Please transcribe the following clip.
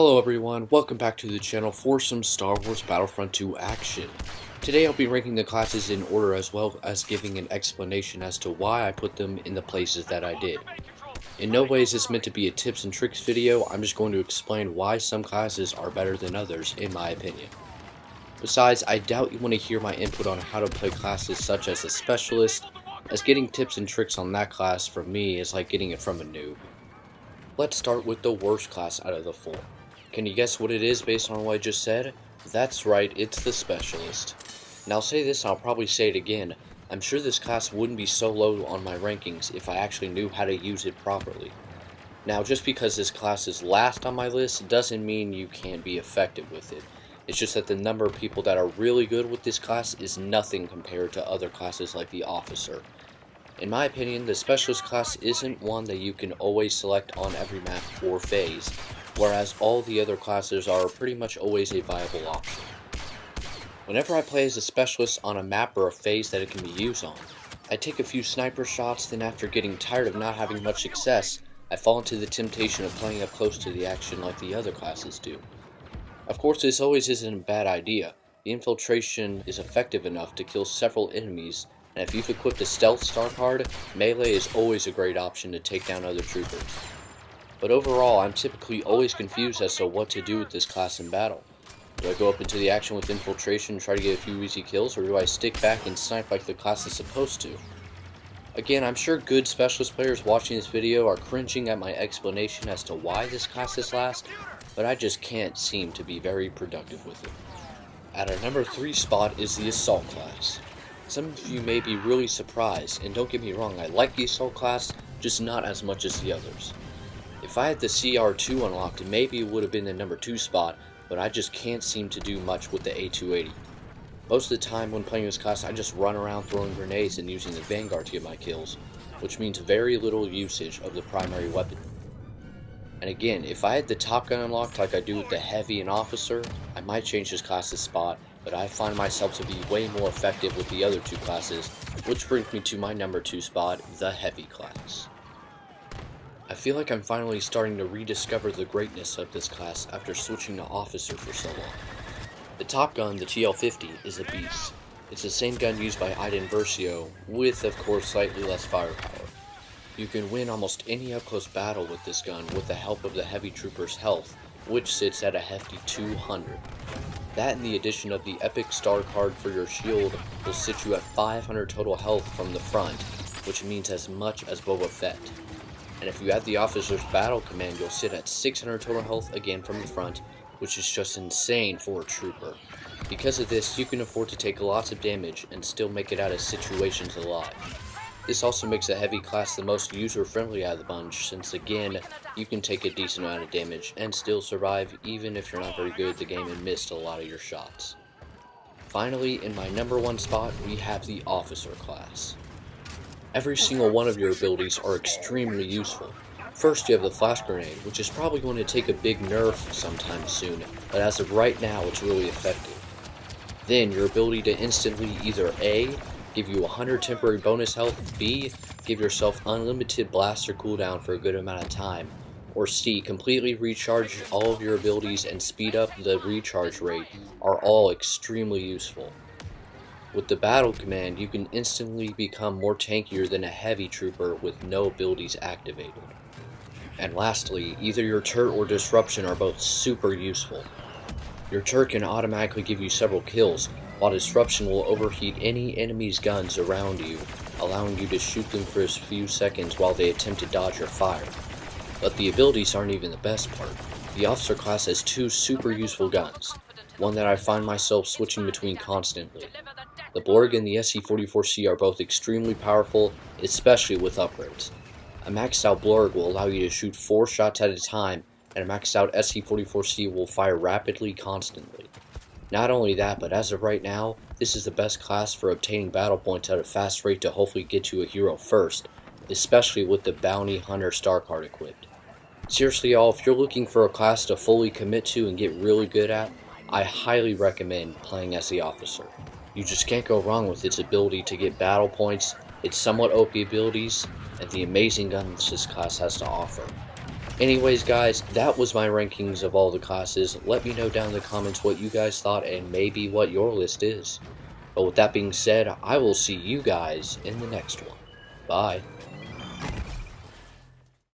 Hello everyone, welcome back to the channel for some Star Wars Battlefront 2 action. Today I'll be ranking the classes in order as well as giving an explanation as to why I put them in the places that I did. In no way is this meant to be a tips and tricks video, I'm just going to explain why some classes are better than others in my opinion. Besides, I doubt you want to hear my input on how to play classes such as a specialist, as getting tips and tricks on that class from me is like getting it from a noob. Let's start with the worst class out of the four. Can you guess what it is based on what I just said? That's right, it's the Specialist. Now I'll say this and I'll probably say it again, I'm sure this class wouldn't be so low on my rankings if I actually knew how to use it properly. Now just because this class is last on my list doesn't mean you can't be effective with it. It's just that the number of people that are really good with this class is nothing compared to other classes like the Officer. In my opinion, the Specialist class isn't one that you can always select on every map or phase, whereas all the other classes are pretty much always a viable option. Whenever I play as a Specialist on a map or a phase that it can be used on, I take a few sniper shots, then after getting tired of not having much success, I fall into the temptation of playing up close to the action like the other classes do. Of course, this always isn't a bad idea. The infiltration is effective enough to kill several enemies, and if you've equipped a stealth star card, melee is always a great option to take down other troopers. But overall, I'm typically always confused as to what to do with this class in battle. Do I go up into the action with infiltration and try to get a few easy kills, or do I stick back and snipe like the class is supposed to? Again, I'm sure good Specialist players watching this video are cringing at my explanation as to why this class is last, but I just can't seem to be very productive with it. At our number 3 spot is the Assault class. Some of you may be really surprised, and don't get me wrong, I like the Assault class, just not as much as the others. If I had the CR2 unlocked, maybe it would have been the number 2 spot, but I just can't seem to do much with the A280. Most of the time when playing this class, I just run around throwing grenades and using the Vanguard to get my kills, which means very little usage of the primary weapon. And again, if I had the Top Gun unlocked like I do with the Heavy and Officer, I might change this class's spot, but I find myself to be way more effective with the other two classes, which brings me to my number 2 spot, the Heavy class. I feel like I'm finally starting to rediscover the greatness of this class after switching to Officer for so long. The Top Gun, the TL-50, is a beast. It's the same gun used by Iden Versio, with of course slightly less firepower. You can win almost any up-close battle with this gun with the help of the Heavy Trooper's health, which sits at a hefty 200. That and the addition of the Epic Star card for your shield will sit you at 500 total health from the front, which means as much as Boba Fett. And if you add the Officer's Battle Command, you'll sit at 600 total health again from the front, which is just insane for a trooper. Because of this, you can afford to take lots of damage and still make it out of situations alive. This also makes the Heavy class the most user-friendly out of the bunch, since again, you can take a decent amount of damage and still survive even if you're not very good at the game and missed a lot of your shots. Finally, in my number 1 spot, we have the Officer class. Every single one of your abilities are extremely useful. First, you have the Flash Grenade, which is probably going to take a big nerf sometime soon, but as of right now, it's really effective. Then, your ability to instantly either A, give you 100 temporary bonus health, B, give yourself unlimited blaster cooldown for a good amount of time, or C, completely recharge all of your abilities and speed up the recharge rate, are all extremely useful. With the Battle Command, you can instantly become more tankier than a Heavy Trooper with no abilities activated. And lastly, either your turret or disruption are both super useful. Your turret can automatically give you several kills, while disruption will overheat any enemy's guns around you, allowing you to shoot them for a few seconds while they attempt to dodge your fire. But the abilities aren't even the best part. The Officer class has 2 super useful guns, one that I find myself switching between constantly. The Blurg and the SC-44C are both extremely powerful, especially with upgrades. A maxed out Blurg will allow you to shoot 4 shots at a time, and a maxed out SC-44C will fire rapidly constantly. Not only that, but as of right now, this is the best class for obtaining battle points at a fast rate to hopefully get you a hero first, especially with the Bounty Hunter Star card equipped. Seriously y'all, if you're looking for a class to fully commit to and get really good at, I highly recommend playing as the Officer. You just can't go wrong with its ability to get battle points, its somewhat OP abilities, and the amazing guns this class has to offer. Anyways, guys, that was my rankings of all the classes. Let me know down in the comments what you guys thought and maybe what your list is. But with that being said, I will see you guys in the next one. Bye.